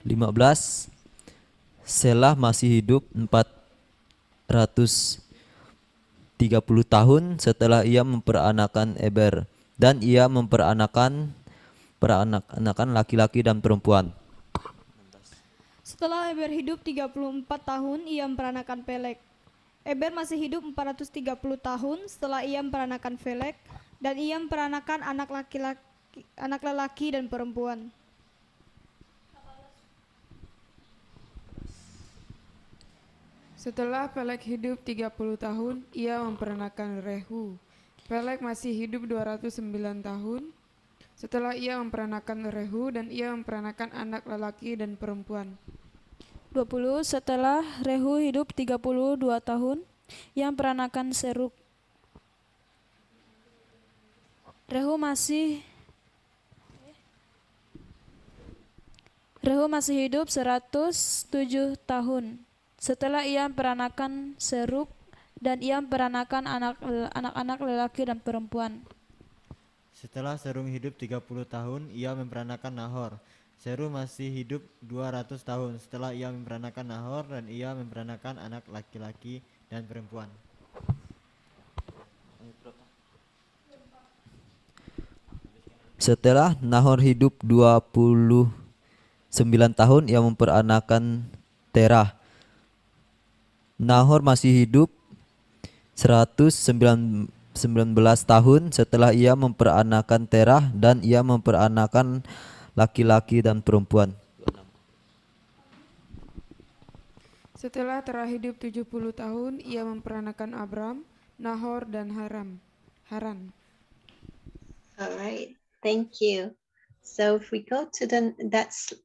15. Selah masih hidup 430 tahun setelah ia memperanakan Eber, dan ia memperanakan laki-laki dan perempuan. Setelah Eber hidup 34 tahun, ia memperanakan Pelek. Eber masih hidup 430 tahun setelah ia memperanakan Felek, dan ia memperanakan anak lelaki dan perempuan. Setelah Pelek hidup 30 tahun, ia memperanakan Rehu. Pelek masih hidup 209 tahun setelah ia memperanakan Rehu, dan ia memperanakan anak lelaki dan perempuan. 20. Setelah Rehu hidup 32 tahun, ia memperanakan Seruk. Rehu masih hidup 107 tahun setelah ia memperanakan Seruk, dan ia memperanakan anak-anak lelaki dan perempuan. Setelah Serung hidup 30 tahun, ia memperanakan Nahor. Seru masih hidup 200 tahun setelah ia memperanakan Nahor, dan ia memperanakan anak laki-laki dan perempuan. Setelah Nahor hidup 29 tahun, ia memperanakan Terah. Nahor masih hidup 119 tahun setelah ia memperanakan Terah, dan ia memperanakan laki-laki dan perempuan. Setelah Terah hidup 70 tahun, ia memperanakan Abram, Nahor, dan Haran. All right, thank you. So if we go to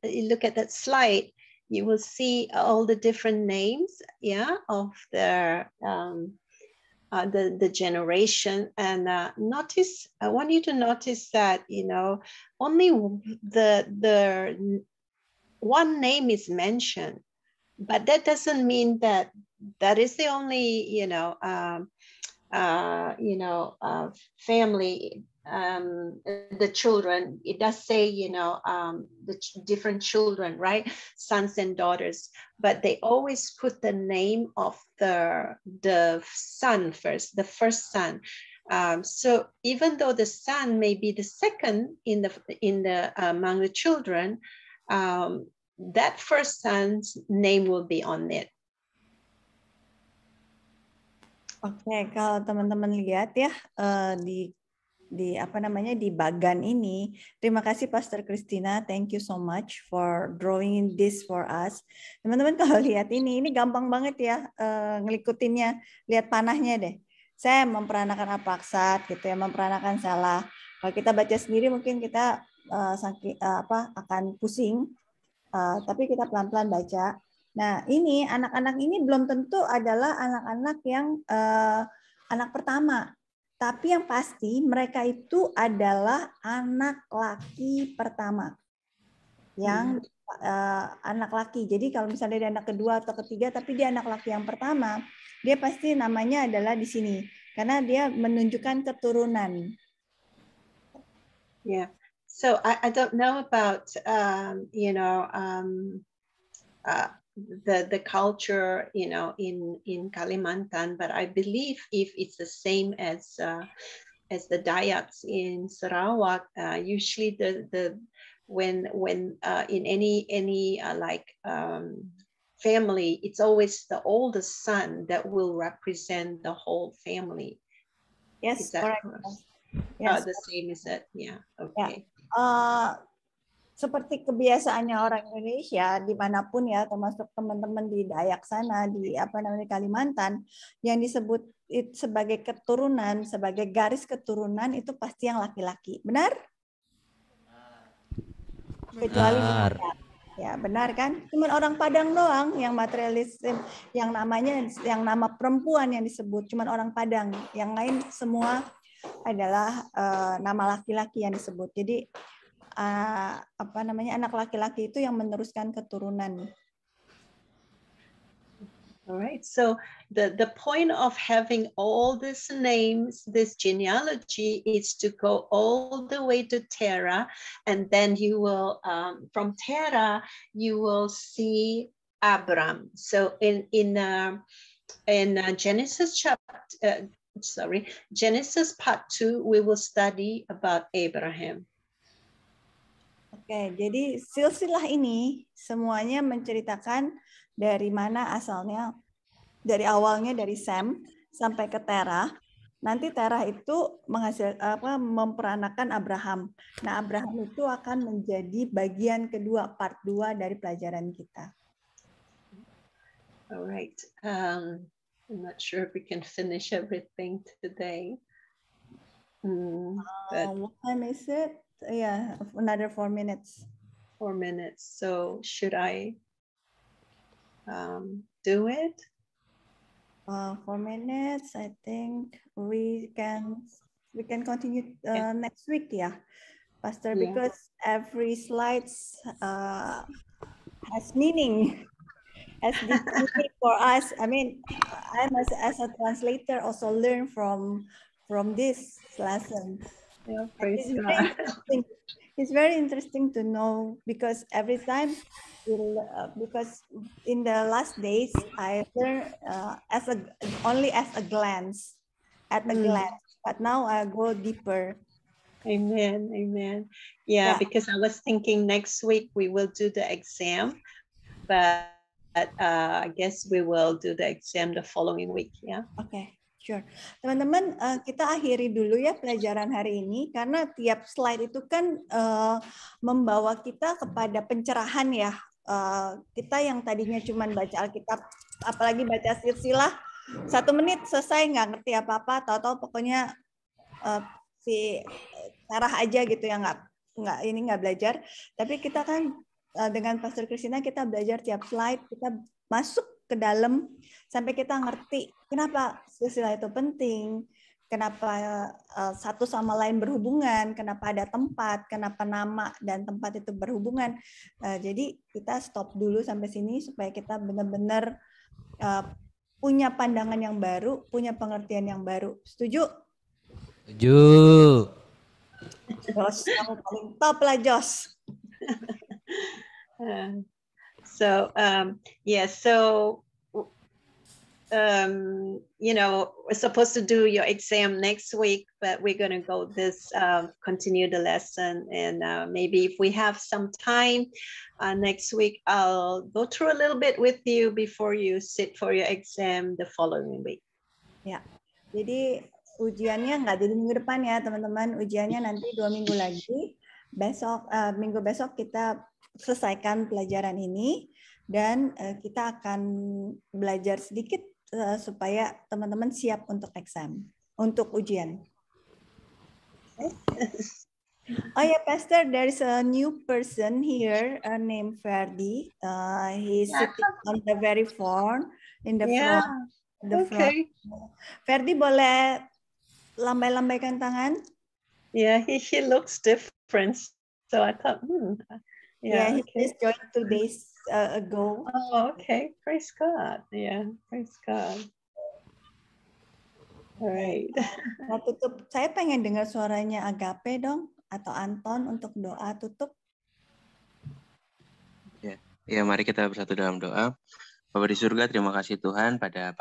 look at that slide, you will see all the different names, of the generation. And I want you to notice that only the one name is mentioned, but that doesn't mean that is the only family. The children, it does say the different children, right, sons and daughters, but they always put the name of the son first, the first son. So even though the son may be the second in the among the children, that first son's name will be on it. Oke, kalau teman-teman lihat ya di bagan ini. Terima kasih Pastor Christina, thank you so much for drawing this for us. Teman-teman kalau lihat ini gampang banget ya ngelikutinnya. Lihat panahnya deh. Saya memperanakan Arpaksad gitu ya, memperanakan Selah. Kalau kita baca sendiri mungkin kita akan pusing. Tapi kita pelan-pelan baca. Nah, ini anak-anak ini belum tentu adalah anak-anak yang anak pertama. Tapi yang pasti mereka itu adalah anak laki pertama. Yang anak laki. Jadi kalau misalnya dia anak kedua atau ketiga, tapi dia anak laki yang pertama, dia pasti namanya adalah di sini. Karena dia menunjukkan keturunan. Yeah. So I don't know about the culture in Kalimantan, but I believe if it's the same as the Dayaks in Sarawak, usually the when in any family, it's always the oldest son that will represent the whole family. Yes, Is that correct. correct? Yes. The same is that, yeah. Ya. Okay. Seperti kebiasaannya orang Indonesia dimanapun ya, termasuk teman-teman di Dayak sana, di Kalimantan, yang disebut sebagai keturunan, sebagai garis keturunan itu pasti yang laki-laki. Benar? Kecuali Benar. ya, benar kan? Cuman orang Padang doang yang materialisme, yang nama perempuan yang disebut, cuman orang Padang. Yang lain semua adalah nama laki-laki yang disebut. Jadi anak laki-laki itu yang meneruskan keturunan. All right. So the point of having all these names, this genealogy, is to go all the way to Terah, and then you will from Terah you will see Abram. So in Genesis Genesis part 2, we will study about Abraham. Oke, jadi silsilah ini semuanya menceritakan dari mana asalnya, dari awalnya dari Sem sampai ke Terah. Nanti Terah itu memperanakan Abraham. Nah, Abraham itu akan menjadi bagian kedua, part 2 dari pelajaran kita. All right. I'm not sure if we can finish everything today. What time is it? Yeah, another 4 minutes. 4 minutes. So should I do it? 4 minutes. I think we can continue next week, yeah, Pastor, because every slides has meaning, has deep meaning for us. I mean, I as a translator also learn from this lesson. Yeah, praise God. It's very interesting to know, because every time, because in the last days I learned only as a glance, but now I go deeper. Amen, amen. Yeah, because I was thinking next week we will do the exam, but I guess we will do the exam the following week. Yeah. Okay. Sure. Teman-teman, kita akhiri dulu ya pelajaran hari ini, karena tiap slide itu kan membawa kita kepada pencerahan ya. Kita yang tadinya cuma baca Alkitab, apalagi baca silsilah, 1 menit selesai, nggak ngerti apa-apa, tahu-tahu pokoknya si Sarah aja gitu ya, nggak belajar. Tapi kita kan dengan Pastor Christina kita belajar tiap slide, kita masuk ke dalam sampai kita ngerti kenapa silsilah itu penting, kenapa satu sama lain berhubungan, kenapa ada tempat, kenapa nama dan tempat itu berhubungan. Jadi kita stop dulu sampai sini supaya kita benar-benar punya pandangan yang baru, punya pengertian yang baru. Setuju? Setuju. Jos, kamu paling top lah, Jos. So we're supposed to do your exam next week, but we're going to go continue the lesson. And maybe if we have some time next week, I'll go through a little bit with you before you sit for your exam the following week. Ya, jadi ujiannya nggak di minggu depan ya, teman-teman. Ujiannya nanti 2 minggu lagi. Minggu besok kita selesaikan pelajaran ini, dan kita akan belajar sedikit supaya teman-teman siap untuk exam, untuk ujian. Oh yeah, Pastor, there's a new person here named Ferdi. He's Yeah. sitting on the very front, in the Yeah. front. Okay. Ferdi, boleh lambai-lambaikan tangan? Yeah, he looks different. So I thought, Yeah, he okay. just joined 2 days ago. Oh, okay. Praise God. Yeah, praise God. All right. Nah, tutup. Saya pengen dengar suaranya Agape dong, atau Anton untuk doa tutup. Ya, mari kita bersatu dalam doa. Bapa di surga, terima kasih Tuhan pada